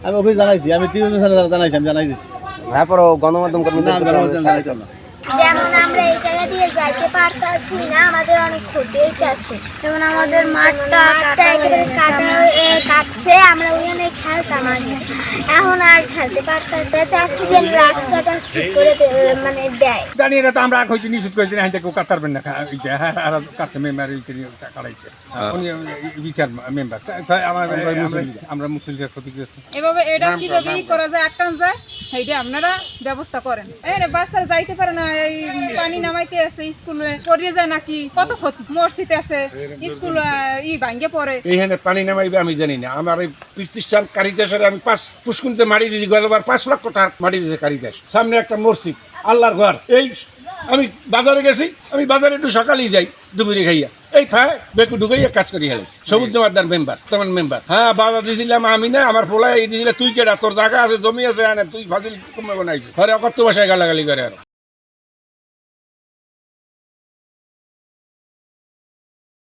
আমি অফিস জানাইছি, আমি টিভি জানাইছি, আমি জানাই দিচ্ছি। তারপর গণমাধ্যম কর্মী জানাইতাম না। যেমন আমরা এই জায়গা দিয়ে যাইতে পারতাছি না, আমাদের অনেক ক্ষতি হইতাছে। যেমন আমাদের মাঠটা একেবারে কাটছে, আমরা ওখানে খেলতাম আগে, এখন আর খেলতে পারতাছি। চাচ্ছি যে রাস্তাটা ঠিক করে মানে দেয়। জানি এটা তো আমরা হয়তো নিশ্চিত করেছি না, কেউ কাটতারবেন না, কাটছে মেম্বার কাটাইছে উনি বিচার মেম্বার, আমরা মুসলিমদের ক্ষতিগ্রস্ত। এভাবে এটা কিভাবে করা যায়, আটকান যায়, সেইটা আপনারা ব্যবস্থা করেন। বাচ্চারা যাইতে পারে না, এই পানি নামাইতে আছে, স্কুলে পড়িয়ে যায় নাকি, কত ক্ষতি, মসজিদ আছে, স্কুল ভাঙ্গে পড়ে। এইখানে পানি নামাইবে আমি জানি না। আমার এই প্রতিষ্ঠান কারিদাসের আমি 5 পুষ্কুনিতে মাটি দিয়েছি, গতবার 5 লক্ষ টাকা মাটি দিয়েছে কারিদাস। সামনে একটা মসজিদ, আল্লাহর ঘর। এই আমি বাজারে গেছি, আমি বাজারে একটু সকালেই যাই, দুপুরে খাইয়া এই খায় বেকু ঢুকাইয়া কাজ করি হেলেছি। সবুজ জমাদার মেম্বার, তোমার মেম্বার। হ্যাঁ, বাজার দিয়েছিলাম আমি না, আমার পোলায় দিয়েছিল, তুই কেটা, তোর জায়গা আছে, জমি আছে, তুই ফাজিল কমে বানাইছিস, ঘরে অকত্য বাসায় গালাগালি করে। আর